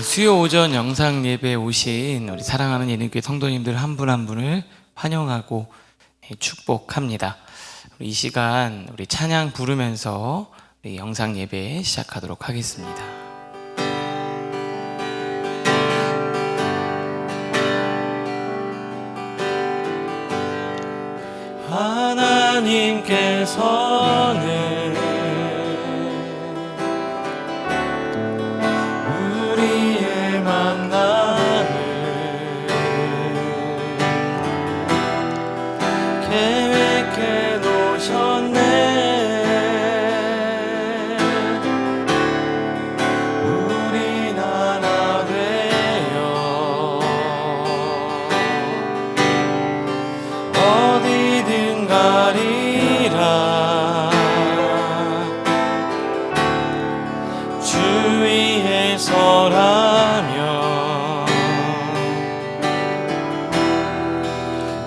수요 오전 영상 예배에 오신 우리 사랑하는 예능교회 성도님들 한 분 한 분을 환영하고 축복합니다. 이 시간 우리 찬양 부르면서 우리 영상 예배 시작하도록 하겠습니다. 하나님께서는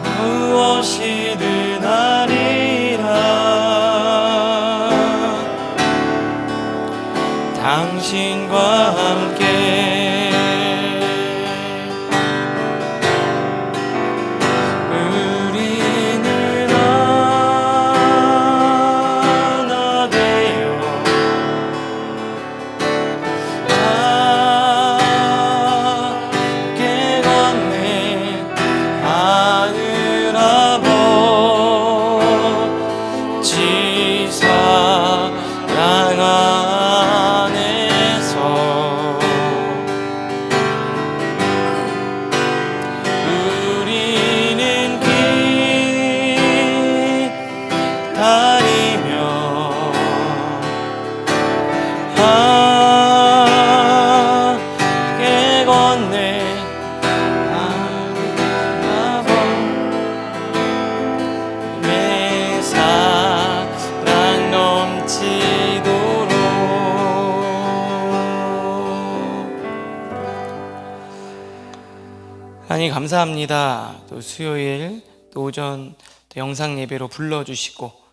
무엇이든 하리라. 당신과 함께 우리는 하나 되어 함께 걷네 하늘 아버지 사랑 안에서 우리는 기다리며 함께 걷네 하늘 아버지 내 사랑 넘치도록. 하나님 감사합니다. 또 수요일 또 오전 또 영상 예배로 불러주시고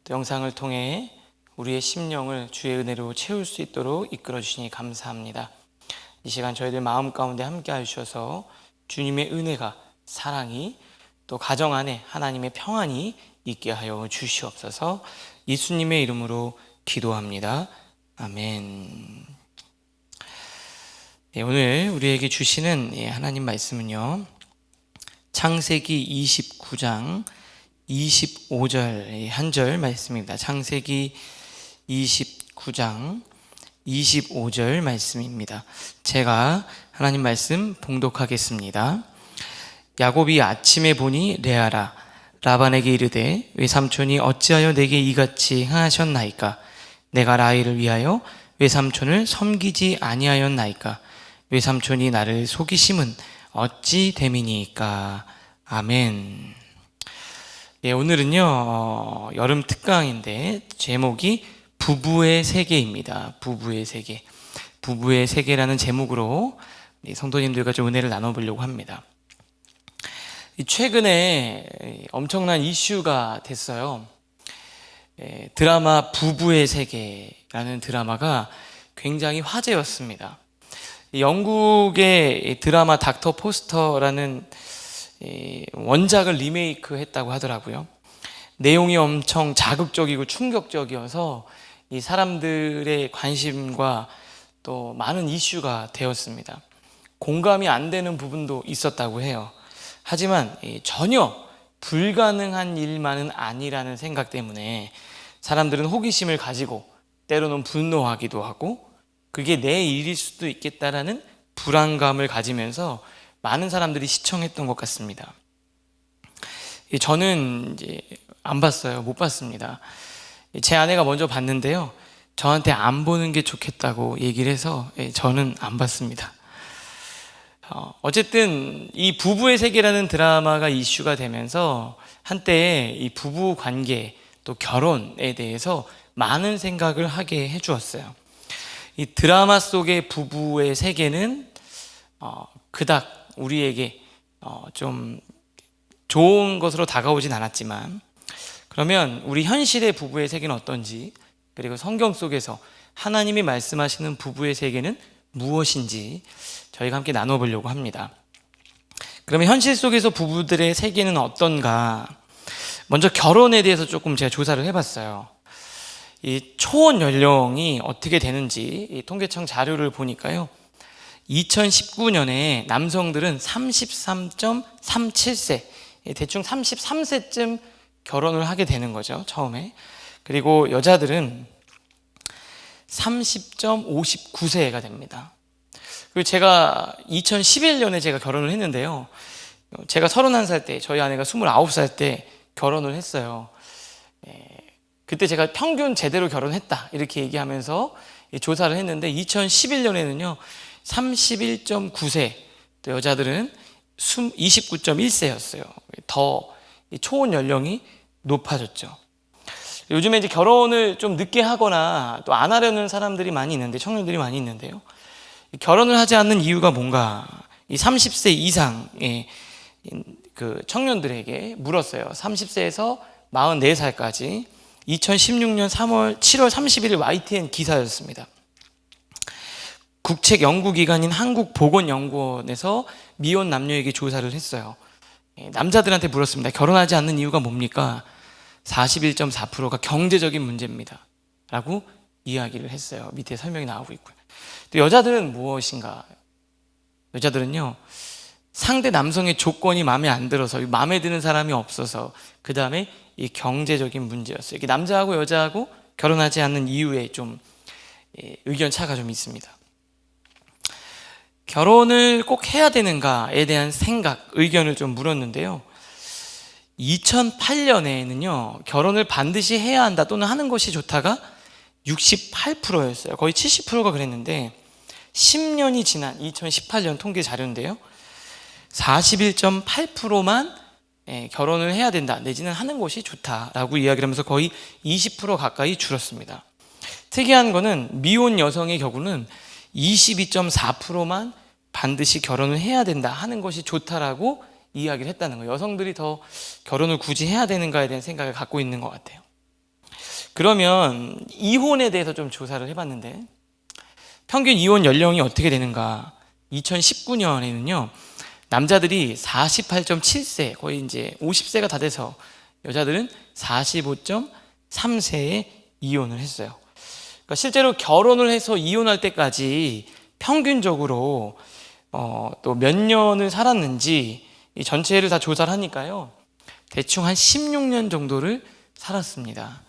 또 영상을 통해 우리의 심령을 주의 은혜로 채울 수 있도록 이끌어 주시니 감사합니다. 이 시간 저희들 마음 가운데 함께 하셔서 주님의 은혜가, 사랑이, 또 가정 안에 하나님의 평안이 있게 하여 주시옵소서. 예수님의 이름으로 기도합니다. 아멘. 오늘 우리에게 주시는 하나님 말씀은요, 창세기 29장 25절 한 절 말씀입니다. 창세기 29장 25절 말씀입니다. 제가 하나님 말씀 봉독하겠습니다. 야곱이 아침에 보니 레아라 라반에게 이르되 외삼촌이 어찌하여 내게 이같이 행하셨나이까? 내가 라헬을 위하여 외삼촌을 섬기지 아니하였나이까? 외삼촌이 나를 속이심은 어찌 됨이니까? 아멘. 오늘은요 여름 특강인데 제목이 부부의 세계입니다. 부부의 세계. 부부의 세계라는 제목으로 성도님들과 좀 은혜를 나눠보려고 합니다. 최근에 엄청난 이슈가 됐어요. 드라마 부부의 세계라는 드라마가 굉장히 화제였습니다. 영국의 드라마 닥터 포스터라는 원작을 리메이크 했다고 하더라고요. 내용이 엄청 자극적이고 충격적이어서 이 사람들의 관심과 또 많은 이슈가 되었습니다. 공감이 안 되는 부분도 있었다고 해요. 하지만 전혀 불가능한 일만은 아니라는 생각 때문에 사람들은 호기심을 가지고 때로는 분노하기도 하고 그게 내 일일 수도 있겠다라는 불안감을 가지면서 많은 사람들이 시청했던 것 같습니다. 저는 이제 안 봤어요. 못 봤습니다. 제 아내가 먼저 봤는데요, 저한테 안 보는 게 좋겠다고 얘기를 해서 저는 안 봤습니다. 어쨌든 이 부부의 세계라는 드라마가 이슈가 되면서 한때 이 부부 관계 또 결혼에 대해서 많은 생각을 하게 해주었어요. 이 드라마 속의 부부의 세계는 그닥 우리에게 좀 좋은 것으로 다가오진 않았지만, 그러면 우리 현실의 부부의 세계는 어떤지, 그리고 성경 속에서 하나님이 말씀하시는 부부의 세계는 무엇인지 저희가 함께 나눠보려고 합니다. 그러면 현실 속에서 부부들의 세계는 어떤가? 먼저 결혼에 대해서 조금 제가 조사를 해봤어요. 이 초혼 연령이 어떻게 되는지 이 통계청 자료를 보니까요, 2019년에 남성들은 33.37세, 대충 33세쯤 결혼을 하게 되는 거죠, 처음에. 그리고 여자들은 30.59세가 됩니다. 그리고 제가 2011년에 제가 결혼을 했는데요, 제가 31살 때, 저희 아내가 29살 때 결혼을 했어요. 그때 제가 평균 제대로 결혼했다 이렇게 얘기하면서 조사를 했는데, 2011년에는요 31.9세, 또 여자들은 29.1세였어요. 더 초혼 연령이 높아졌죠. 요즘에 이제 결혼을 좀 늦게 하거나 또 안 하려는 사람들이 많이 있는데, 청년들이 많이 있는데요, 결혼을 하지 않는 이유가 뭔가, 이 30세 이상의 그 청년들에게 물었어요. 30세에서 44살까지 2016년 7월 31일 YTN 기사였습니다. 국책 연구기관인 한국보건연구원에서 미혼 남녀에게 조사를 했어요. 남자들한테 물었습니다. 결혼하지 않는 이유가 뭡니까? 41.4%가 경제적인 문제입니다 라고 이야기를 했어요. 밑에 설명이 나오고 있고요. 또 여자들은 무엇인가? 여자들은요, 상대 남성의 조건이 마음에 안 들어서, 마음에 드는 사람이 없어서, 그 다음에 이 경제적인 문제였어요. 이게 남자하고 여자하고 결혼하지 않는 이유에 좀 의견 차가 좀 있습니다. 결혼을 꼭 해야 되는가에 대한 생각, 의견을 좀 물었는데요, 2008년에는요 결혼을 반드시 해야 한다 또는 하는 것이 좋다가 68%였어요. 거의 70%가 그랬는데, 10년이 지난 2018년 통계 자료인데요, 41.8%만 결혼을 해야 된다 내지는 하는 것이 좋다라고 이야기를 하면서 거의 20% 가까이 줄었습니다. 특이한 거는 미혼 여성의 경우는 22.4%만 반드시 결혼을 해야 된다, 하는 것이 좋다라고 이야기를 했다는 거예요. 여성들이 더 결혼을 굳이 해야 되는가에 대한 생각을 갖고 있는 것 같아요. 그러면 이혼에 대해서 좀 조사를 해봤는데, 평균 이혼 연령이 어떻게 되는가? 2019년에는요 남자들이 48.7세, 거의 이제 50세가 다 돼서, 여자들은 45.3세에 이혼을 했어요. 그러니까 실제로 결혼을 해서 이혼할 때까지 평균적으로 또 몇 년을 살았는지 이 전체를 다 조사를 하니까요, 대충 한 16년 정도를 살았습니다.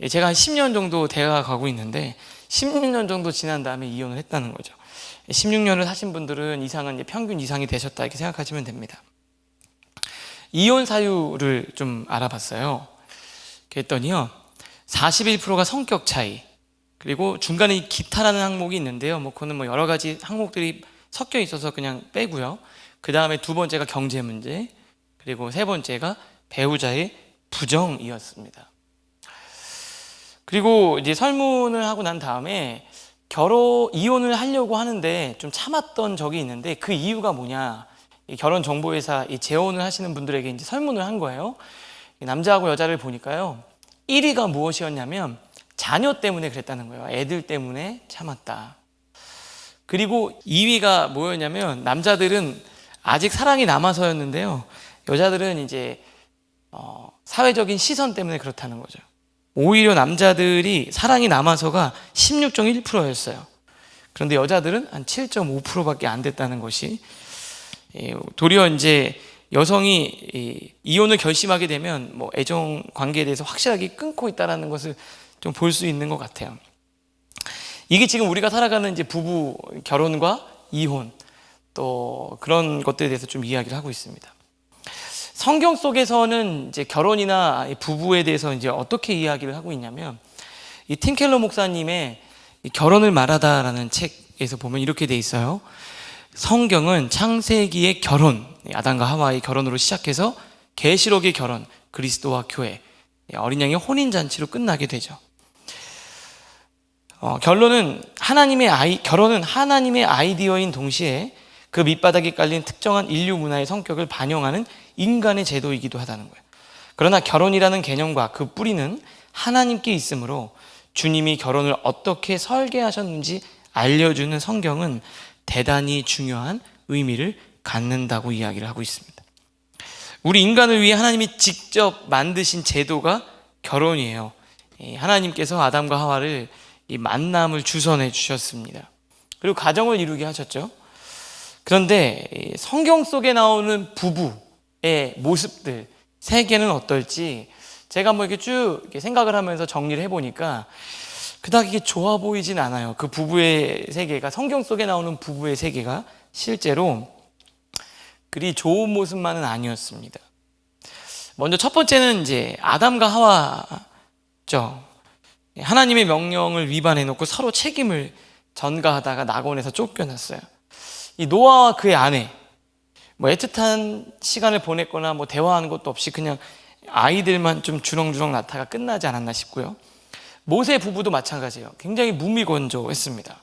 제가 한 10년 정도 대가 가고 있는데 16년 정도 지난 다음에 이혼을 했다는 거죠. 16년을 사신 분들은 이상은 이제 평균 이상이 되셨다 이렇게 생각하시면 됩니다. 이혼 사유를 좀 알아봤어요. 그랬더니요 41%가 성격 차이, 그리고 중간에 기타라는 항목이 있는데요, 그거는 여러 가지 항목들이 섞여 있어서 그냥 빼고요. 그 다음에 두 번째가 경제 문제, 그리고 세 번째가 배우자의 부정이었습니다. 그리고 이제 설문을 하고 난 다음에 이혼을 하려고 하는데 좀 참았던 적이 있는데, 그 이유가 뭐냐, 결혼정보회사 재혼을 하시는 분들에게 이제 설문을 한 거예요. 남자하고 여자를 보니까요 1위가 무엇이었냐면 자녀 때문에 그랬다는 거예요. 애들 때문에 참았다. 그리고 2위가 뭐였냐면, 남자들은 아직 사랑이 남아서였는데요, 여자들은 이제 사회적인 시선 때문에 그렇다는 거죠. 오히려 남자들이 사랑이 남아서가 16.1%였어요. 그런데 여자들은 한 7.5%밖에 안 됐다는 것이, 도리어 이제 여성이 이혼을 결심하게 되면 애정 관계에 대해서 확실하게 끊고 있다는 것을 좀 볼 수 있는 것 같아요. 이게 지금 우리가 살아가는 이제 부부 결혼과 이혼, 또 그런 것들에 대해서 좀 이야기를 하고 있습니다. 성경 속에서는 이제 결혼이나 부부에 대해서 이제 어떻게 이야기를 하고 있냐면, 이 팀 켈러 목사님의 결혼을 말하다라는 책에서 보면 이렇게 돼 있어요. 성경은 창세기의 결혼, 아담과 하와의 결혼으로 시작해서 계시록의 결혼, 그리스도와 교회, 어린 양의 혼인 잔치로 끝나게 되죠. 결론은 결혼은 하나님의 아이디어인 동시에 그 밑바닥에 깔린 특정한 인류 문화의 성격을 반영하는 인간의 제도이기도 하다는 거예요. 그러나 결혼이라는 개념과 그 뿌리는 하나님께 있으므로 주님이 결혼을 어떻게 설계하셨는지 알려주는 성경은 대단히 중요한 의미를 갖는다고 이야기를 하고 있습니다. 우리 인간을 위해 하나님이 직접 만드신 제도가 결혼이에요. 하나님께서 아담과 하와를 이 만남을 주선해 주셨습니다. 그리고 가정을 이루게 하셨죠. 그런데 성경 속에 나오는 부부의 모습들, 세계는 어떨지 제가 한번 이렇게 쭉 이렇게 생각을 하면서 정리를 해보니까 그닥 이게 좋아 보이진 않아요. 그 부부의 세계가, 성경 속에 나오는 부부의 세계가 실제로 그리 좋은 모습만은 아니었습니다. 먼저 첫 번째는 이제 아담과 하와죠. 하나님의 명령을 위반해 놓고 서로 책임을 전가하다가 낙원에서 쫓겨났어요. 이 노아와 그의 아내, 애틋한 시간을 보냈거나 대화하는 것도 없이 그냥 아이들만 좀 주렁주렁 낳다가 끝나지 않았나 싶고요. 모세 부부도 마찬가지예요. 굉장히 무미건조했습니다.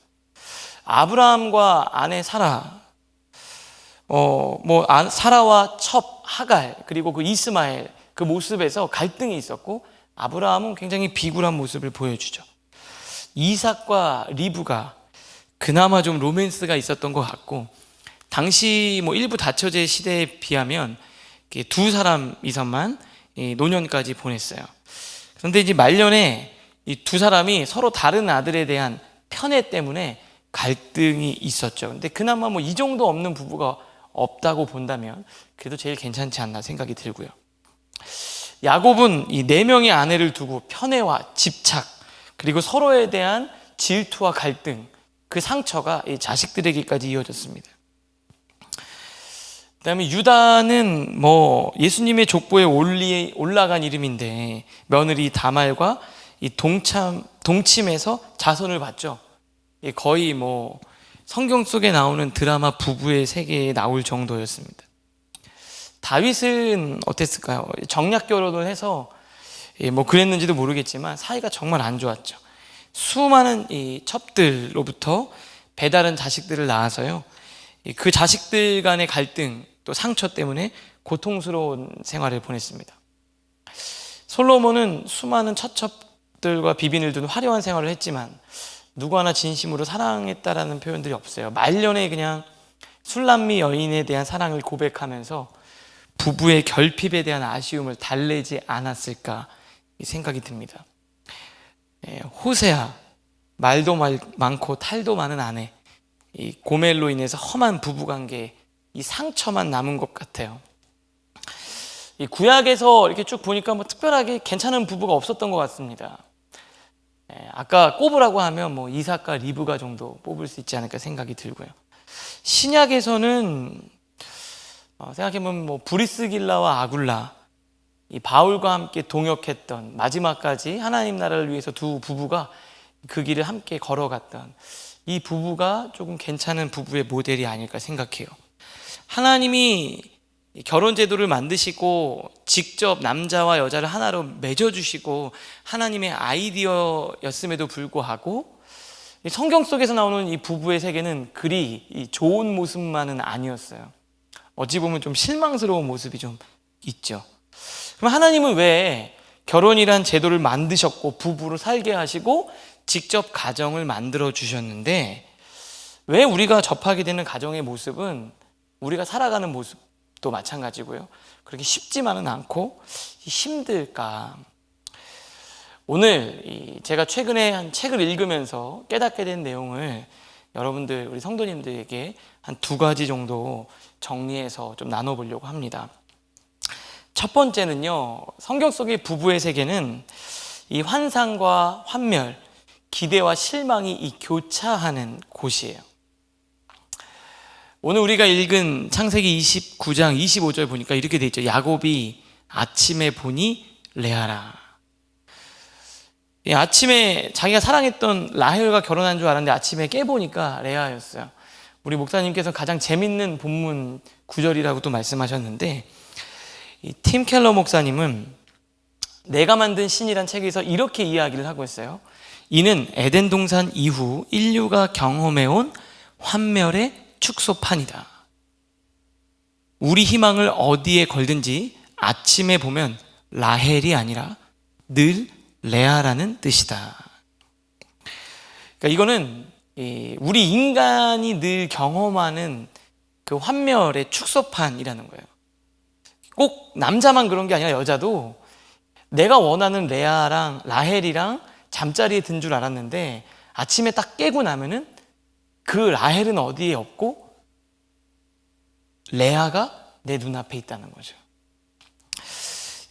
아브라함과 아내 사라, 사라와 첩 하갈, 그리고 그 이스마엘, 그 모습에서 갈등이 있었고, 아브라함은 굉장히 비굴한 모습을 보여주죠. 이삭과 리브가 그나마 좀 로맨스가 있었던 것 같고, 당시 일부 다처제 시대에 비하면 두 사람이서만 노년까지 보냈어요. 그런데 이제 말년에 이 두 사람이 서로 다른 아들에 대한 편애 때문에 갈등이 있었죠. 근데 그나마 이 정도 없는 부부가 없다고 본다면 그래도 제일 괜찮지 않나 생각이 들고요. 야곱은 이 4명의 아내를 두고 편애와 집착, 그리고 서로에 대한 질투와 갈등, 그 상처가 이 자식들에게까지 이어졌습니다. 그다음에 유다는 예수님의 족보에 올라간 이름인데 며느리 다말과 이 동침에서 자손을 봤죠. 거의 성경 속에 나오는 드라마 부부의 세계에 나올 정도였습니다. 다윗은 어땠을까요? 정략 결혼을 해서 그랬는지도 모르겠지만 사이가 정말 안 좋았죠. 수많은 이 첩들로부터 배다른 자식들을 낳아서요, 그 자식들 간의 갈등 또 상처 때문에 고통스러운 생활을 보냈습니다. 솔로몬은 수많은 처첩들과 비빈을 둔 화려한 생활을 했지만 누구 하나 진심으로 사랑했다라는 표현들이 없어요. 말년에 그냥 술람미 여인에 대한 사랑을 고백하면서 부부의 결핍에 대한 아쉬움을 달래지 않았을까 생각이 듭니다. 호세아, 말도 많고 탈도 많은 아내, 이 고멜로 인해서 험한 부부관계, 이 상처만 남은 것 같아요. 이 구약에서 이렇게 쭉 보니까 특별하게 괜찮은 부부가 없었던 것 같습니다. 아까 꼽으라고 하면 이삭과 리브가 정도 뽑을 수 있지 않을까 생각이 들고요. 신약에서는 생각해보면 브리스길라와 아굴라, 이 바울과 함께 동역했던, 마지막까지 하나님 나라를 위해서 두 부부가 그 길을 함께 걸어갔던 이 부부가 조금 괜찮은 부부의 모델이 아닐까 생각해요. 하나님이 결혼 제도를 만드시고 직접 남자와 여자를 하나로 맺어주시고 하나님의 아이디어였음에도 불구하고 성경 속에서 나오는 이 부부의 세계는 그리 좋은 모습만은 아니었어요. 어찌 보면 좀 실망스러운 모습이 좀 있죠. 그럼 하나님은 왜 결혼이란 제도를 만드셨고 부부로 살게 하시고 직접 가정을 만들어 주셨는데, 왜 우리가 접하게 되는 가정의 모습은 우리가 살아가는 모습도 마찬가지고요, 그렇게 쉽지만은 않고 힘들까? 오늘 제가 최근에 한 책을 읽으면서 깨닫게 된 내용을 여러분들, 우리 성도님들에게 한 2가지 정도 정리해서 좀 나눠보려고 합니다. 첫 번째는요, 성경 속의 부부의 세계는 이 환상과 환멸, 기대와 실망이 이 교차하는 곳이에요. 오늘 우리가 읽은 창세기 29장 25절 보니까 이렇게 돼 있죠. 야곱이 아침에 보니 레아라. 아침에 자기가 사랑했던 라헬과 결혼한 줄 알았는데 아침에 깨보니까 레아였어요. 우리 목사님께서 가장 재밌는 본문 구절이라고도 말씀하셨는데, 이 팀 켈러 목사님은 내가 만든 신이란 책에서 이렇게 이야기를 하고 있어요. 이는 에덴 동산 이후 인류가 경험해온 환멸의 축소판이다. 우리 희망을 어디에 걸든지 아침에 보면 라헬이 아니라 늘 레아라는 뜻이다. 그러니까 이거는 우리 인간이 늘 경험하는 그 환멸의 축소판이라는 거예요. 꼭 남자만 그런 게 아니라 여자도 내가 원하는 레아랑 라헬이랑 잠자리에 든 줄 알았는데 아침에 딱 깨고 나면은 그 라헬은 어디에 없고 레아가 내 눈앞에 있다는 거죠.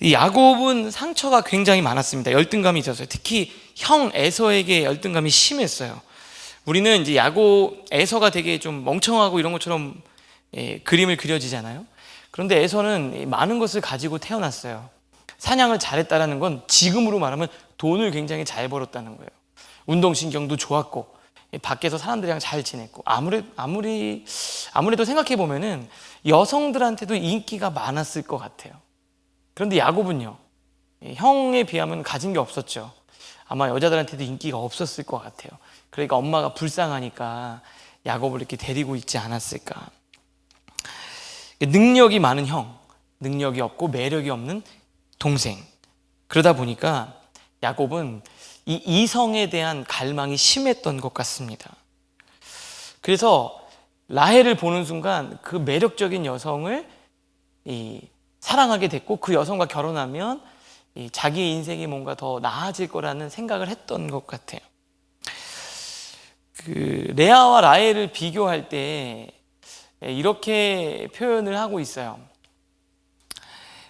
이 야곱은 상처가 굉장히 많았습니다. 열등감이 있었어요. 특히 형 에서에게 열등감이 심했어요. 우리는 이제 야곱, 에서가 되게 좀 멍청하고 이런 것처럼 그림을 그려지잖아요. 그런데 에서는 많은 것을 가지고 태어났어요. 사냥을 잘했다라는 건 지금으로 말하면 돈을 굉장히 잘 벌었다는 거예요. 운동신경도 좋았고 밖에서 사람들이랑 잘 지냈고 아무래도 생각해 보면은 여성들한테도 인기가 많았을 것 같아요. 그런데 야곱은요, 형에 비하면 가진 게 없었죠. 아마 여자들한테도 인기가 없었을 것 같아요. 그러니까 엄마가 불쌍하니까 야곱을 이렇게 데리고 있지 않았을까. 능력이 많은 형, 능력이 없고 매력이 없는 동생. 그러다 보니까 야곱은 이 이성에 대한 갈망이 심했던 것 같습니다. 그래서 라헬을 보는 순간 그 매력적인 여성을 사랑하게 됐고 그 여성과 결혼하면 자기의 인생이 뭔가 더 나아질 거라는 생각을 했던 것 같아요. 그 레아와 라헬을 비교할 때 이렇게 표현을 하고 있어요.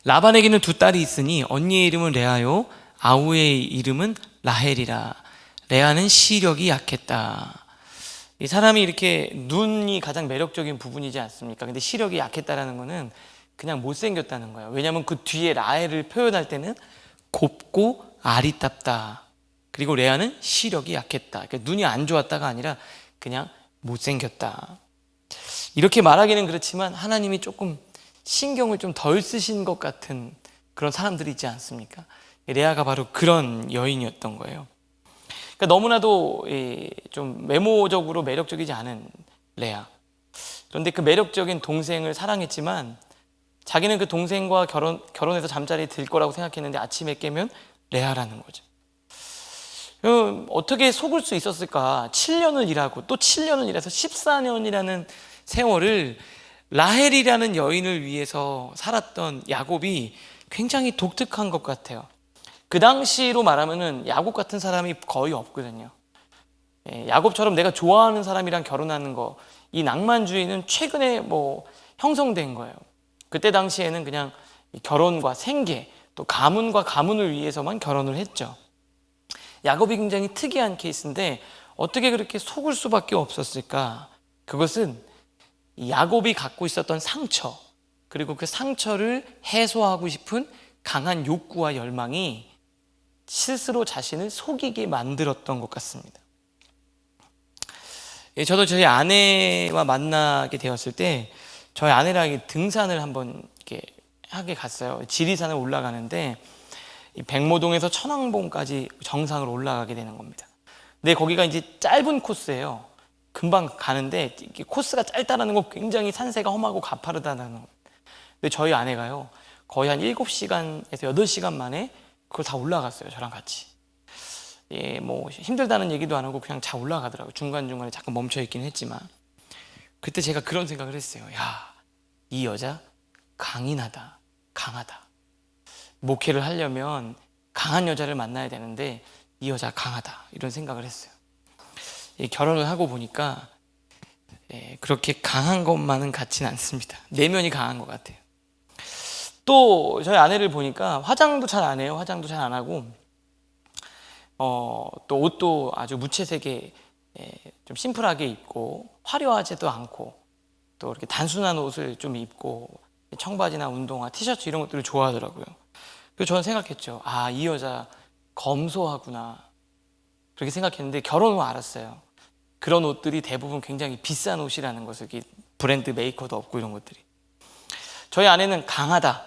라반에게는 두 딸이 있으니 언니의 이름은 레아요 아우의 이름은 라헬이라. 레아는 시력이 약했다. 이 사람이 이렇게 눈이 가장 매력적인 부분이지 않습니까? 근데 시력이 약했다라는 거는 그냥 못생겼다는 거예요. 왜냐하면 그 뒤에 라헬을 표현할 때는 곱고 아리답다. 그리고 레아는 시력이 약했다. 그러니까 눈이 안 좋았다가 아니라 그냥 못생겼다. 이렇게 말하기는 그렇지만 하나님이 조금 신경을 좀 덜 쓰신 것 같은 그런 사람들이 있지 않습니까? 레아가 바로 그런 여인이었던 거예요. 그러니까 너무나도 좀 외모적으로 매력적이지 않은 레아. 그런데 그 매력적인 동생을 사랑했지만 자기는 그 동생과 결혼해서 잠자리에 들 거라고 생각했는데 아침에 깨면 레아라는 거죠. 어떻게 속을 수 있었을까? 7년을 일하고 또 7년을 일해서 14년이라는 세월을 라헬이라는 여인을 위해서 살았던 야곱이 굉장히 독특한 것 같아요. 그 당시로 말하면은 야곱 같은 사람이 거의 없거든요. 야곱처럼 내가 좋아하는 사람이랑 결혼하는 거, 이 낭만주의는 최근에 형성된 거예요. 그때 당시에는 그냥 결혼과 생계, 또 가문과 가문을 위해서만 결혼을 했죠. 야곱이 굉장히 특이한 케이스인데 어떻게 그렇게 속을 수밖에 없었을까? 그것은 야곱이 갖고 있었던 상처, 그리고 그 상처를 해소하고 싶은 강한 욕구와 열망이 스스로 자신을 속이게 만들었던 것 같습니다. 저도 저희 아내와 만나게 되었을 때 저희 아내랑 등산을 한번 이렇게 하게 갔어요. 지리산을 올라가는데 백모동에서 천왕봉까지 정상으로 올라가게 되는 겁니다. 근데 거기가 이제 짧은 코스예요. 금방 가는데 코스가 짧다는 건 굉장히 산세가 험하고 가파르다는 거예요. 근데 저희 아내가요 거의 한 7시간에서 8시간 만에 그걸 다 올라갔어요. 저랑 같이. 힘들다는 얘기도 안 하고 그냥 잘 올라가더라고요. 중간중간에 잠깐 멈춰 있긴 했지만 그때 제가 그런 생각을 했어요. 야, 이 여자 강인하다, 강하다. 목회를 하려면 강한 여자를 만나야 되는데 이 여자 강하다, 이런 생각을 했어요. 결혼을 하고 보니까 그렇게 강한 것만은 같지는 않습니다. 내면이 강한 것 같아요. 또 저희 아내를 보니까 화장도 잘 안 해요. 화장도 잘 안 하고 또 옷도 아주 무채색에 좀 심플하게 입고 화려하지도 않고 또 이렇게 단순한 옷을 좀 입고 청바지나 운동화, 티셔츠 이런 것들을 좋아하더라고요. 그래서 저는 생각했죠. 아, 이 여자 검소하구나. 그렇게 생각했는데 결혼 후 알았어요. 그런 옷들이 대부분 굉장히 비싼 옷이라는 것을, 브랜드 메이커도 없고 이런 것들이. 저희 아내는 강하다,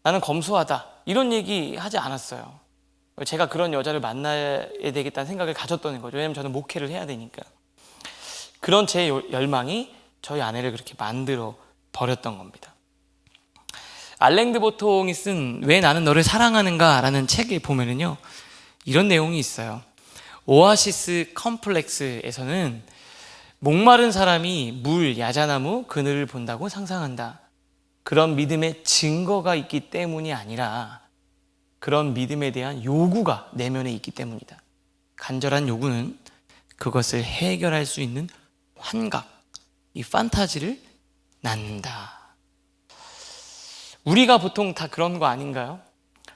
나는 검소하다, 이런 얘기 하지 않았어요. 제가 그런 여자를 만나야 되겠다는 생각을 가졌던 거죠. 왜냐하면 저는 목회를 해야 되니까. 그런 제 열망이 저희 아내를 그렇게 만들어 버렸던 겁니다. 알랭 드 보통이 쓴 왜 나는 너를 사랑하는가 라는 책에 보면은요 이런 내용이 있어요. 오아시스 컴플렉스에서는 목마른 사람이 물, 야자나무, 그늘을 본다고 상상한다. 그런 믿음의 증거가 있기 때문이 아니라 그런 믿음에 대한 요구가 내면에 있기 때문이다. 간절한 요구는 그것을 해결할 수 있는 환각, 이 판타지를 낳는다. 우리가 보통 다 그런 거 아닌가요?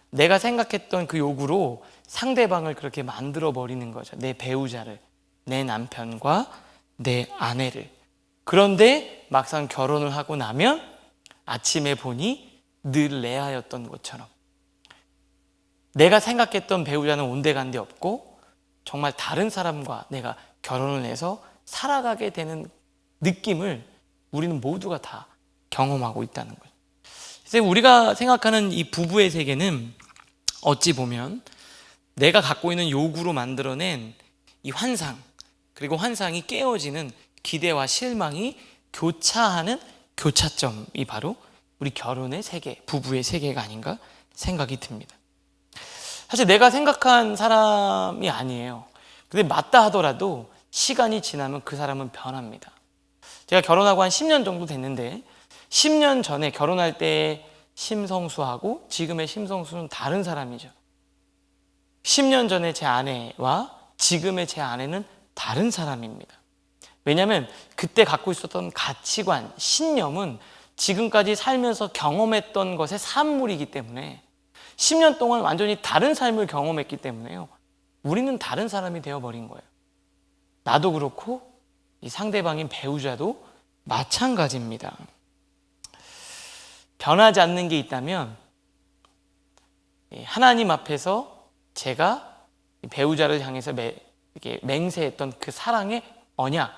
내가 생각했던 그 요구로 상대방을 그렇게 만들어 버리는 거죠. 내 배우자를, 내 남편과 내 아내를. 그런데 막상 결혼을 하고 나면 아침에 보니 늘 레아였던 것처럼 내가 생각했던 배우자는 온데간데 없고 정말 다른 사람과 내가 결혼을 해서 살아가게 되는 느낌을 우리는 모두가 다 경험하고 있다는 거예요. 그래서 우리가 생각하는 이 부부의 세계는 어찌 보면 내가 갖고 있는 요구로 만들어낸 이 환상, 그리고 환상이 깨어지는 기대와 실망이 교차하는 교차점이 바로 우리 결혼의 세계, 부부의 세계가 아닌가 생각이 듭니다. 사실 내가 생각한 사람이 아니에요. 근데 맞다 하더라도 시간이 지나면 그 사람은 변합니다. 제가 결혼하고 한 10년 정도 됐는데 10년 전에 결혼할 때 심성수하고 지금의 심성수는 다른 사람이죠. 10년 전에 제 아내와 지금의 제 아내는 다른 사람입니다. 왜냐하면 그때 갖고 있었던 가치관, 신념은 지금까지 살면서 경험했던 것의 산물이기 때문에 10년 동안 완전히 다른 삶을 경험했기 때문에요. 우리는 다른 사람이 되어버린 거예요. 나도 그렇고 이 상대방인 배우자도 마찬가지입니다. 변하지 않는 게 있다면 하나님 앞에서 제가 배우자를 향해서 이렇게 맹세했던 그 사랑의 언약,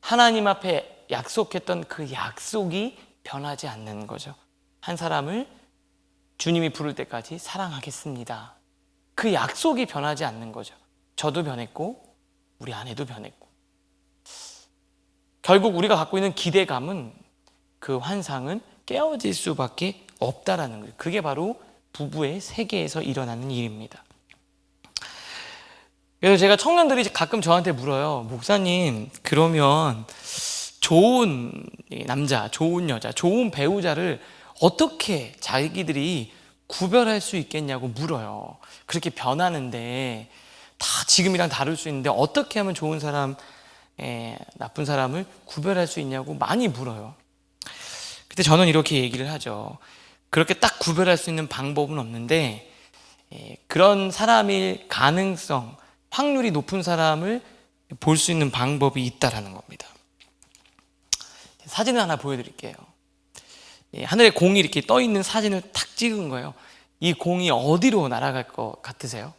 하나님 앞에 약속했던 그 약속이 변하지 않는 거죠. 한 사람을 주님이 부를 때까지 사랑하겠습니다. 그 약속이 변하지 않는 거죠. 저도 변했고 우리 아내도 변했고 결국 우리가 갖고 있는 기대감은 그 환상은 깨어질 수밖에 없다라는 거예요. 그게 바로 부부의 세계에서 일어나는 일입니다. 그래서 제가 청년들이 가끔 저한테 물어요. 목사님, 그러면 좋은 남자, 좋은 여자, 좋은 배우자를 어떻게 자기들이 구별할 수 있겠냐고 물어요. 그렇게 변하는데 다 지금이랑 다를 수 있는데 어떻게 하면 좋은 사람, 나쁜 사람을 구별할 수 있냐고 많이 물어요. 근데 저는 이렇게 얘기를 하죠. 그렇게 딱 구별할 수 있는 방법은 없는데 그런 사람일 가능성, 확률이 높은 사람을 볼 수 있는 방법이 있다라는 겁니다. 사진을 하나 보여드릴게요. 하늘에 공이 이렇게 떠 있는 사진을 탁 찍은 거예요. 이 공이 어디로 날아갈 것 같으세요?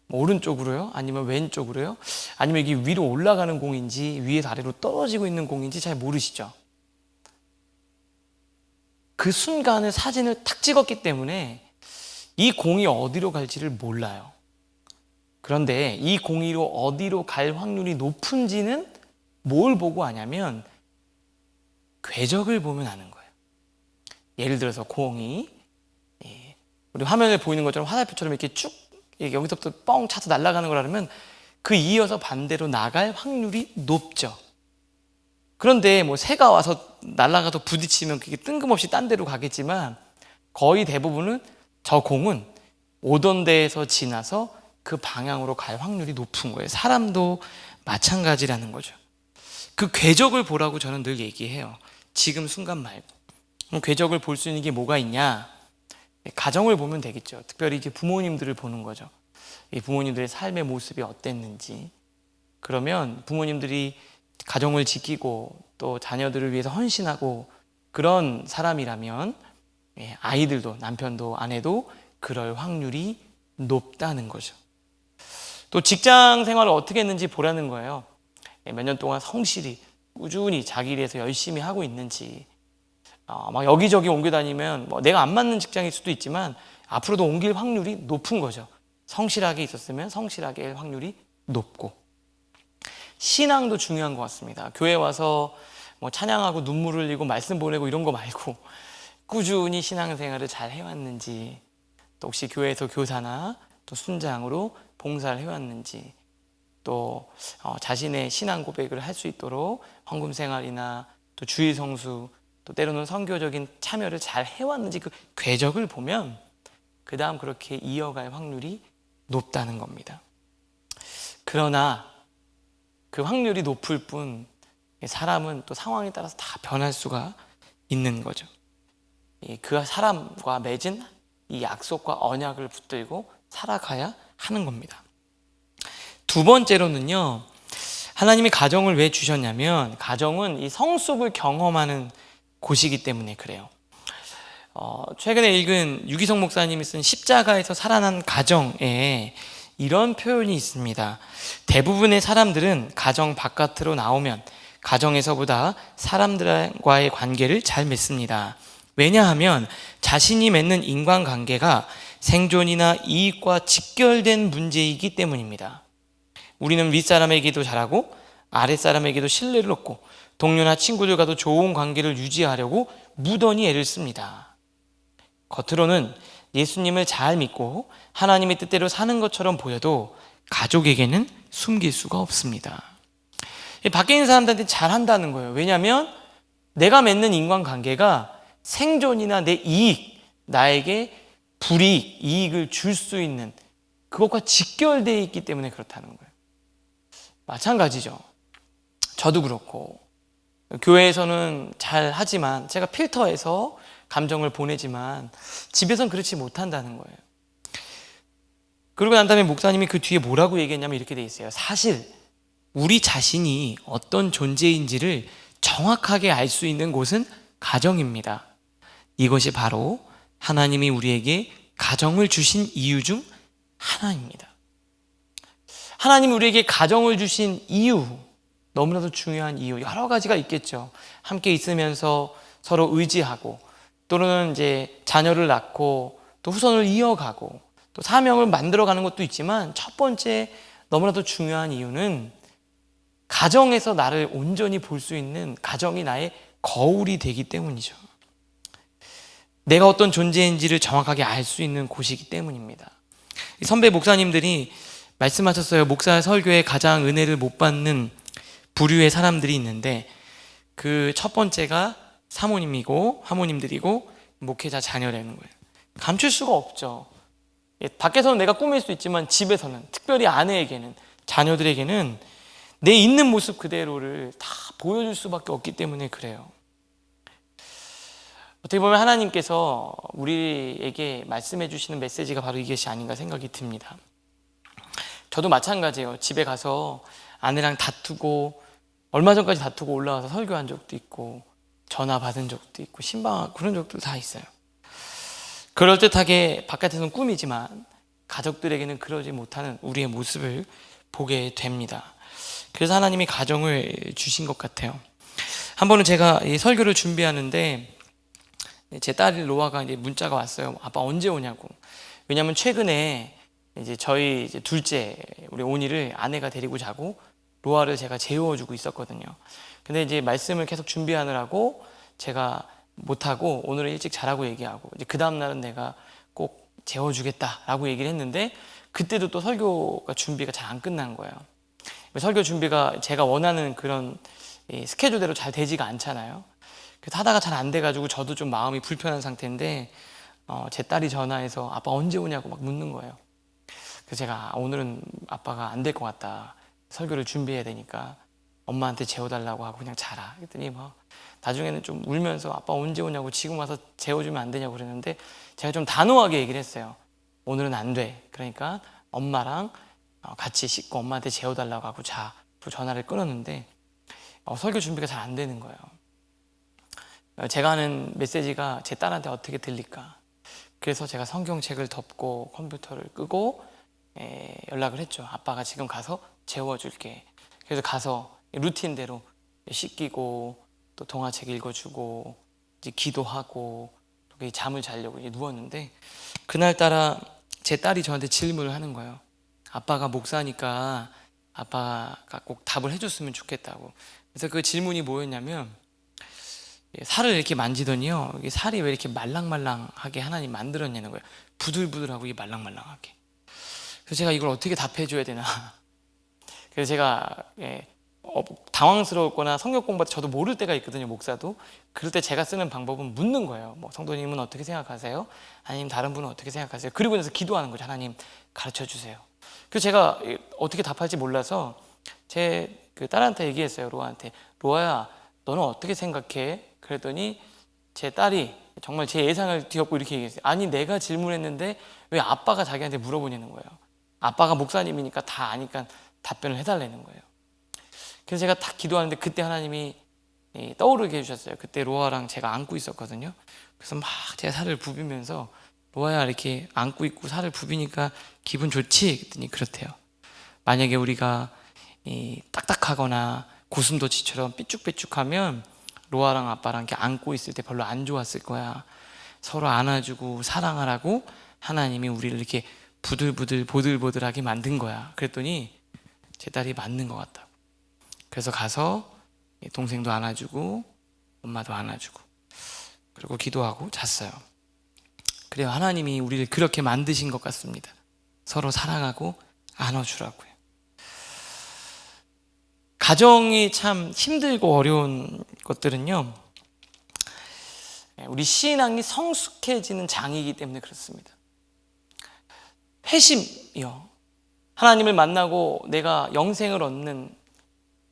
오른쪽으로요? 아니면 왼쪽으로요? 아니면 이게 위로 올라가는 공인지 위에서 아래로 떨어지고 있는 공인지 잘 모르시죠? 그 순간을 사진을 탁 찍었기 때문에 이 공이 어디로 갈지를 몰라요. 그런데 이 공이로 어디로 갈 확률이 높은지는 뭘 보고 아냐면 궤적을 보면 아는 거예요. 예를 들어서 공이 우리 화면에 보이는 것처럼 화살표처럼 이렇게 쭉 여기서부터 뻥 차서 날아가는 거라면 그 이어서 반대로 나갈 확률이 높죠. 그런데 뭐 새가 와서 날아가서 부딪히면 그게 뜬금없이 딴 데로 가겠지만 거의 대부분은 저 공은 오던 데에서 지나서 그 방향으로 갈 확률이 높은 거예요. 사람도 마찬가지라는 거죠. 그 궤적을 보라고 저는 늘 얘기해요. 지금 순간 말고. 그럼 궤적을 볼 수 있는 게 뭐가 있냐? 가정을 보면 되겠죠. 특별히 이제 부모님들을 보는 거죠. 이 부모님들의 삶의 모습이 어땠는지. 그러면 부모님들이 가정을 지키고 또 자녀들을 위해서 헌신하고 그런 사람이라면 아이들도 남편도 아내도 그럴 확률이 높다는 거죠. 또 직장 생활을 어떻게 했는지 보라는 거예요. 몇 년 동안 성실히 꾸준히 자기 일에서 열심히 하고 있는지. 막 여기저기 옮겨 다니면 내가 안 맞는 직장일 수도 있지만 앞으로도 옮길 확률이 높은 거죠. 성실하게 있었으면 성실하게 할 확률이 높고. 신앙도 중요한 것 같습니다. 교회 와서 찬양하고 눈물 흘리고 말씀 보내고 이런 거 말고 꾸준히 신앙생활을 잘 해왔는지, 또 혹시 교회에서 교사나 또 순장으로 봉사를 해왔는지, 또 자신의 신앙 고백을 할 수 있도록 헌금 생활이나 또 주일 성수, 또 때로는 선교적인 참여를 잘 해왔는지 그 궤적을 보면 그 다음 그렇게 이어갈 확률이 높다는 겁니다. 그러나 그 확률이 높을 뿐 사람은 또 상황에 따라서 다 변할 수가 있는 거죠. 그 사람과 맺은 이 약속과 언약을 붙들고 살아가야 하는 겁니다. 두 번째로는요, 하나님이 가정을 왜 주셨냐면 가정은 이 성숙을 경험하는 곳이기 때문에 그래요. 최근에 읽은 유기성 목사님이 쓴 십자가에서 살아난 가정에 이런 표현이 있습니다. 대부분의 사람들은 가정 바깥으로 나오면 가정에서보다 사람들과의 관계를 잘 맺습니다. 왜냐하면 자신이 맺는 인간관계가 생존이나 이익과 직결된 문제이기 때문입니다. 우리는 윗사람에게도 잘하고 아랫사람에게도 신뢰를 얻고 동료나 친구들과도 좋은 관계를 유지하려고 무던히 애를 씁니다. 겉으로는 예수님을 잘 믿고 하나님의 뜻대로 사는 것처럼 보여도 가족에게는 숨길 수가 없습니다. 밖에 있는 사람들한테 잘한다는 거예요. 왜냐하면 내가 맺는 인간관계가 생존이나 내 이익, 나에게 불이익, 이익을 줄 수 있는 그것과 직결되어 있기 때문에 그렇다는 거예요. 마찬가지죠. 저도 그렇고 교회에서는 잘 하지만 제가 필터해서 감정을 보내지만 집에선 그렇지 못한다는 거예요. 그러고 난 다음에 목사님이 그 뒤에 뭐라고 얘기했냐면 이렇게 돼 있어요. 사실 우리 자신이 어떤 존재인지를 정확하게 알 수 있는 곳은 가정입니다. 이것이 바로 하나님이 우리에게 가정을 주신 이유 중 하나입니다. 하나님이 우리에게 가정을 주신 이유, 너무나도 중요한 이유 여러 가지가 있겠죠. 함께 있으면서 서로 의지하고 또는 이제 자녀를 낳고 또 후손을 이어가고 또 사명을 만들어가는 것도 있지만 첫 번째 너무나도 중요한 이유는 가정에서 나를 온전히 볼 수 있는 가정이 나의 거울이 되기 때문이죠. 내가 어떤 존재인지를 정확하게 알 수 있는 곳이기 때문입니다. 선배 목사님들이 말씀하셨어요. 목사 설교에 가장 은혜를 못 받는 부류의 사람들이 있는데 그 첫 번째가 사모님이고 하모님들이고 목회자 자녀라는 거예요. 감출 수가 없죠. 밖에서는 내가 꾸밀 수 있지만 집에서는 특별히 아내에게는 자녀들에게는 내 있는 모습 그대로를 다 보여줄 수밖에 없기 때문에 그래요. 어떻게 보면 하나님께서 우리에게 말씀해 주시는 메시지가 바로 이것이 아닌가 생각이 듭니다. 저도 마찬가지예요. 집에 가서 아내랑 다투고 얼마 전까지 다투고 올라와서 설교한 적도 있고 전화 받은 적도 있고 신방하고 그런 적도 다 있어요. 그럴듯하게 바깥에서는 꿈이지만 가족들에게는 그러지 못하는 우리의 모습을 보게 됩니다. 그래서 하나님이 가정을 주신 것 같아요. 한 번은 제가 이 설교를 준비하는데 제 딸 로아가 이제 문자가 왔어요. 아빠 언제 오냐고. 왜냐하면 최근에 이제 저희 이제 둘째 우리 온이를 아내가 데리고 자고 로아를 제가 재워주고 있었거든요. 근데 이제 말씀을 계속 준비하느라고 제가 못하고 오늘은 일찍 자라고 얘기하고 이제 그 다음날은 내가 꼭 재워주겠다라고 얘기를 했는데 그때도 또 설교가 준비가 잘 안 끝난 거예요. 설교 준비가 제가 원하는 그런 스케줄대로 잘 되지가 않잖아요. 그래서 하다가 잘 안 돼가지고 저도 좀 마음이 불편한 상태인데 제 딸이 전화해서 아빠 언제 오냐고 막 묻는 거예요. 그래서 제가 오늘은 아빠가 안 될 것 같다. 설교를 준비해야 되니까 엄마한테 재워달라고 하고 그냥 자라. 그랬더니 뭐 나중에는 좀 울면서 아빠 언제 오냐고 지금 와서 재워주면 안 되냐고 그랬는데 제가 좀 단호하게 얘기를 했어요. 오늘은 안 돼. 그러니까 엄마랑 같이 씻고 엄마한테 재워달라고 하고 자. 또 전화를 끊었는데 설교 준비가 잘 안 되는 거예요. 제가 하는 메시지가 제 딸한테 어떻게 들릴까. 그래서 제가 성경책을 덮고 컴퓨터를 끄고 연락을 했죠. 아빠가 지금 가서 재워줄게. 그래서 가서 루틴대로 씻기고 또 동화책 읽어주고 이제 기도하고 또 잠을 자려고 이제 누웠는데 그날따라 제 딸이 저한테 질문을 하는 거예요. 아빠가 목사니까 아빠가 꼭 답을 해줬으면 좋겠다고. 그래서 그 질문이 뭐였냐면 살을 이렇게 만지더니요 이게 살이 왜 이렇게 말랑말랑하게 하나님 만들었냐는 거예요. 부들부들하고 이게 말랑말랑하게. 그래서 제가 이걸 어떻게 답해줘야 되나. 그래서 제가 당황스러웠거나 성경 공부할 때 저도 모를 때가 있거든요, 목사도. 그럴 때 제가 쓰는 방법은 묻는 거예요. 뭐 성도님은 어떻게 생각하세요? 아니면 다른 분은 어떻게 생각하세요? 그리고 나서 기도하는 거죠. 하나님 가르쳐 주세요. 그래서 제가 어떻게 답할지 몰라서 제 그 딸한테 얘기했어요. 로아한테. 로아야, 너는 어떻게 생각해? 그랬더니 제 딸이 정말 제 예상을 뒤엎고 이렇게 얘기했어요. 아니, 내가 질문했는데 왜 아빠가 자기한테 물어보냐는 거예요. 아빠가 목사님이니까 다 아니까 답변을 해달라는 거예요. 그래서 제가 딱 기도하는데 그때 하나님이 떠오르게 해주셨어요. 그때 로아랑 제가 안고 있었거든요. 그래서 막 제가 살을 부비면서 로아야, 이렇게 안고 있고 살을 부비니까 기분 좋지? 그랬더니 그렇대요. 만약에 우리가 딱딱하거나 고슴도치처럼 삐쭉삐쭉하면 로아랑 아빠랑 이렇게 안고 있을 때 별로 안 좋았을 거야. 서로 안아주고 사랑하라고 하나님이 우리를 이렇게 부들부들 보들보들하게 만든 거야. 그랬더니 제 딸이 맞는 것 같다고. 그래서 가서 동생도 안아주고 엄마도 안아주고 그리고 기도하고 잤어요. 그래요. 하나님이 우리를 그렇게 만드신 것 같습니다. 서로 사랑하고 안아주라고요. 가정이 참 힘들고 어려운 것들은요, 우리 신앙이 성숙해지는 장이기 때문에 그렇습니다. 회심이요. 하나님을 만나고 내가 영생을 얻는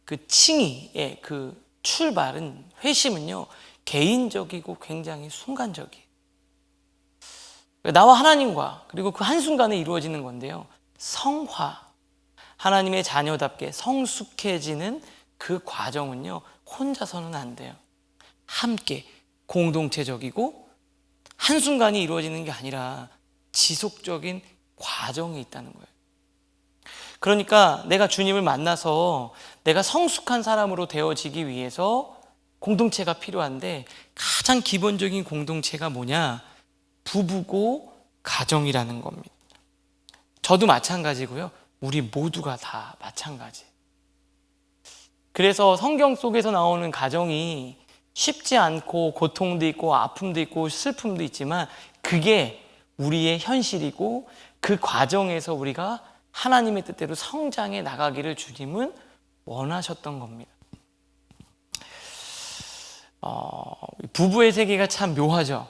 그 칭의의 그 출발은, 회심은요, 개인적이고 굉장히 순간적이에요. 나와 하나님과 그리고 그 한순간에 이루어지는 건데요. 성화, 하나님의 자녀답게 성숙해지는 그 과정은요, 혼자서는 안 돼요. 함께 공동체적이고 한순간이 이루어지는 게 아니라 지속적인 과정이 있다는 거예요. 그러니까 내가 주님을 만나서 내가 성숙한 사람으로 되어지기 위해서 공동체가 필요한데, 가장 기본적인 공동체가 뭐냐? 부부고 가정이라는 겁니다. 저도 마찬가지고요. 우리 모두가 다 마찬가지. 그래서 성경 속에서 나오는 가정이 쉽지 않고 고통도 있고 아픔도 있고 슬픔도 있지만 그게 우리의 현실이고 그 과정에서 우리가 하나님의 뜻대로 성장해 나가기를 주님은 원하셨던 겁니다. 부부의 세계가 참 묘하죠.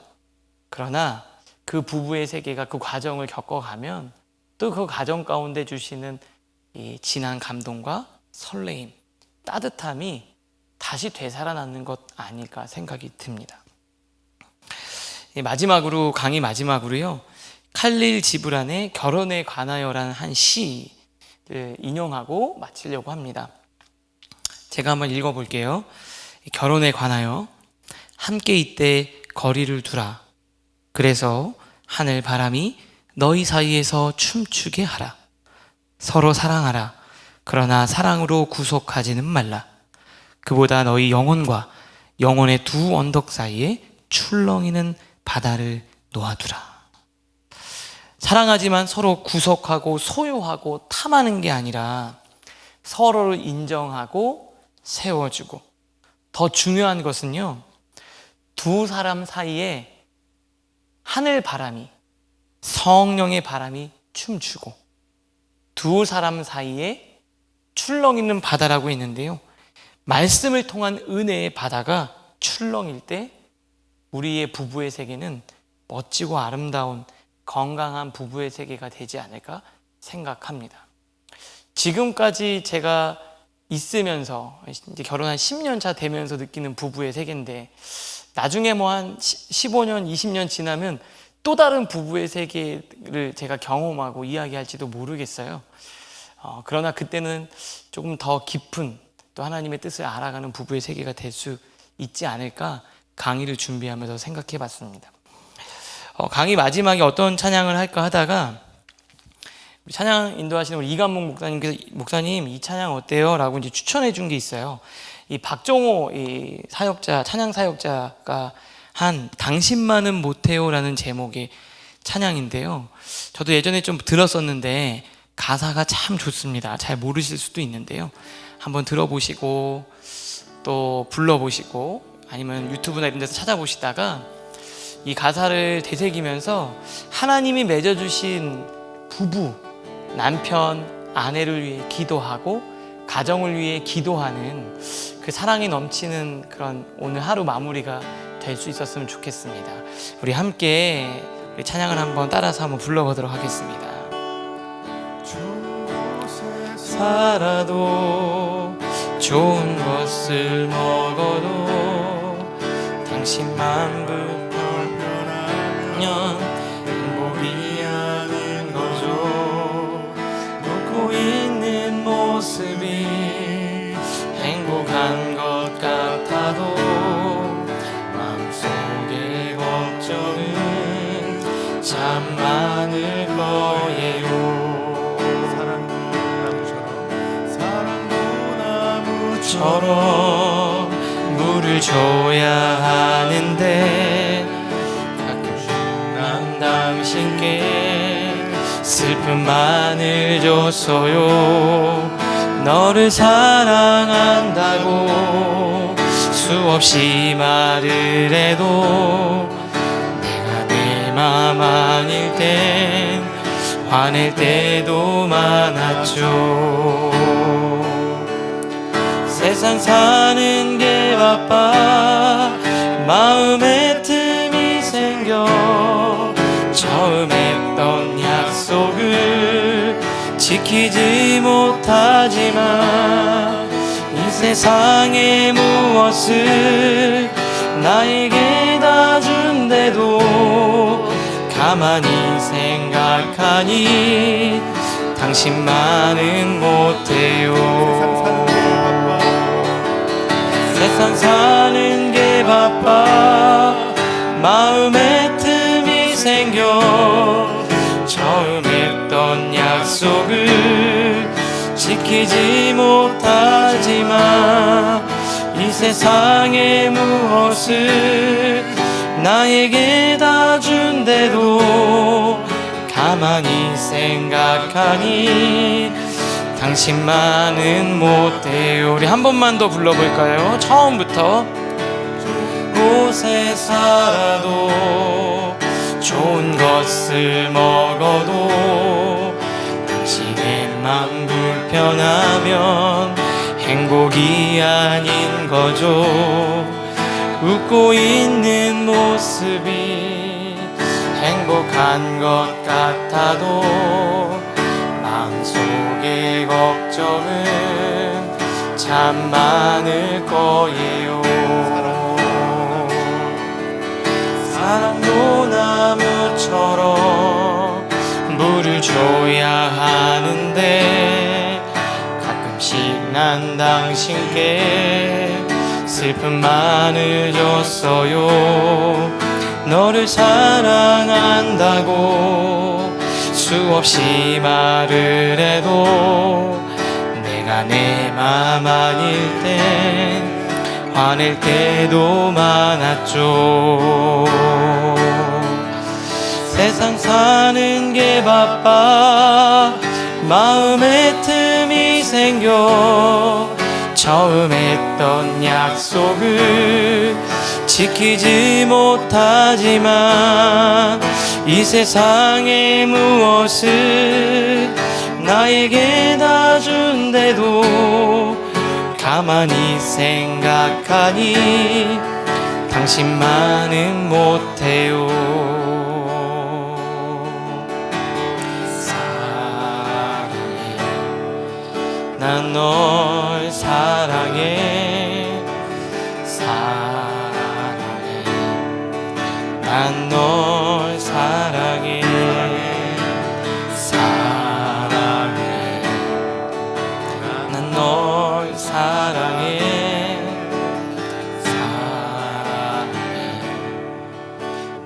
그러나 그 부부의 세계가 그 과정을 겪어가면 또 그 가정 가운데 주시는 이 진한 감동과 설레임, 따뜻함이 다시 되살아나는 것 아닐까 생각이 듭니다. 마지막으로, 강의 마지막으로요, 칼릴 지브란의 결혼에 관하여라는 한 시를 인용하고 마치려고 합니다. 제가 한번 읽어볼게요. 결혼에 관하여. 함께 이때 거리를 두라. 그래서 하늘 바람이 너희 사이에서 춤추게 하라. 서로 사랑하라. 그러나 사랑으로 구속하지는 말라. 그보다 너희 영혼과 영혼의 두 언덕 사이에 출렁이는 바다를 놓아두라. 사랑하지만 서로 구속하고 소유하고 탐하는 게 아니라 서로를 인정하고 세워주고, 더 중요한 것은요, 두 사람 사이에 하늘 바람이, 성령의 바람이 춤추고 두 사람 사이에 출렁이는 바다라고 했는데요, 말씀을 통한 은혜의 바다가 출렁일 때 우리의 부부의 세계는 멋지고 아름다운 건강한 부부의 세계가 되지 않을까 생각합니다. 지금까지 제가 있으면서 이제 결혼한 10년 차 되면서 느끼는 부부의 세계인데, 나중에 뭐 한 15년, 20년 지나면 또 다른 부부의 세계를 제가 경험하고 이야기할지도 모르겠어요. 그러나 그때는 조금 더 깊은 또 하나님의 뜻을 알아가는 부부의 세계가 될 수 있지 않을까 강의를 준비하면서 생각해 봤습니다. 강의 마지막에 어떤 찬양을 할까 하다가 찬양 인도하시는 우리 이감목 목사님께서, 목사님 이 찬양 어때요? 라고 이제 추천해 준 게 있어요. 이 박종호 이 사역자, 찬양 사역자가 한 당신만은 못해요라는 제목의 찬양인데요, 저도 예전에 좀 들었었는데 가사가 참 좋습니다. 잘 모르실 수도 있는데요, 한번 들어보시고 또 불러보시고 아니면 유튜브나 이런 데서 찾아보시다가 이 가사를 되새기면서 하나님이 맺어주신 부부, 남편, 아내를 위해 기도하고 가정을 위해 기도하는 그 사랑이 넘치는 그런 오늘 하루 마무리가 될 수 있었으면 좋겠습니다. 우리 함께 우리 찬양을 한번 따라서 한번 불러보도록 하겠습니다. 살아도 좋은 것을 먹어도 당신만 불편하면 행복이 아닌 거죠. 웃고 있는 모습이 행복한 것 같아도 마음속에 걱정은 참 많을 거예요. 사랑도 물을 줘야 하는데 가끔씩 난 당신께 슬픔만을 줬어요. 너를 사랑한다고 수없이 말을 해도 내가 내 맘 아닐 땐 화낼 때도 많았죠. 세상 사는 게 바빠 마음에 틈이 생겨 처음 했던 약속을 지키지 못하지만 이 세상에 무엇을 나에게 다 준대도 가만히 생각하니 당신만은 못해요. 세상 사는 게 바빠 마음에 틈이 생겨 처음 했던 약속을 지키지 못하지만 이 세상의 무엇을 나에게 다 준대도 가만히 생각하니 당신만은 못해요. 우리 한 번만 더 불러볼까요? 처음부터. 곳에 살아도 좋은 것을 먹어도 당신의 맘 불편하면 행복이 아닌 거죠. 웃고 있는 모습이 행복한 것 같아도 마음속에 걱정은 참 많을 거예요. 사랑도 나무처럼 물을 줘야 하는데 가끔씩 난 당신께 슬픔만을 줬어요. 너를 사랑한다고 수없이 말을 해도 내가 내 맘 아닐 땐 화낼 때도 많았죠. 세상 사는 게 바빠 마음에 틈이 생겨 처음 했던 약속을 지키지 못하지만 이 세상의 무엇을 나에게 다 준대도 가만히 생각하니 당신만은 못해요. 사랑해 난 널 사랑해 사랑해 난 널 사랑해 사랑해 난 널 사랑해 사랑해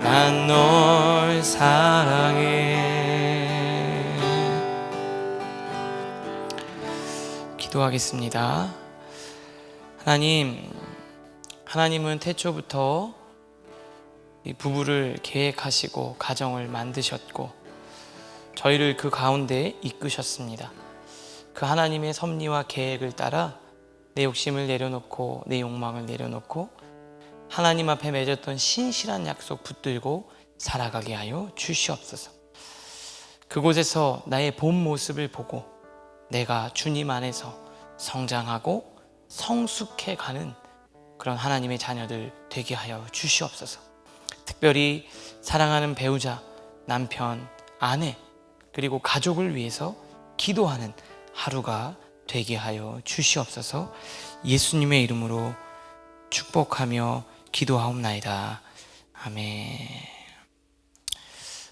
난 널 사랑해. 기도하겠습니다. 하나님은 태초부터 이 부부를 계획하시고 가정을 만드셨고 저희를 그 가운데 이끄셨습니다. 그 하나님의 섭리와 계획을 따라 내 욕심을 내려놓고 내 욕망을 내려놓고 하나님 앞에 맺었던 신실한 약속 붙들고 살아가게 하여 주시옵소서. 그곳에서 나의 본 모습을 보고 내가 주님 안에서 성장하고 성숙해가는 그런 하나님의 자녀들 되게 하여 주시옵소서. 특별히 사랑하는 배우자, 남편, 아내, 그리고 가족을 위해서 기도하는 하루가 되게 하여 주시옵소서. 예수님의 이름으로 축복하며 기도하옵나이다. 아멘.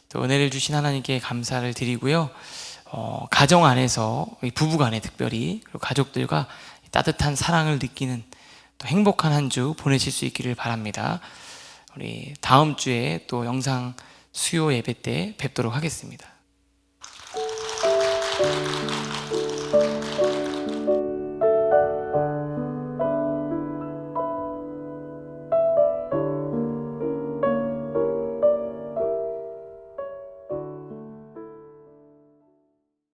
또 은혜를 주신 하나님께 감사를 드리고요. 가정 안에서 부부간에 특별히 그리고 가족들과 따뜻한 사랑을 느끼는 또 행복한 한 주 보내실 수 있기를 바랍니다. 우리 다음 주에 또 영상 수요 예배 때 뵙도록 하겠습니다.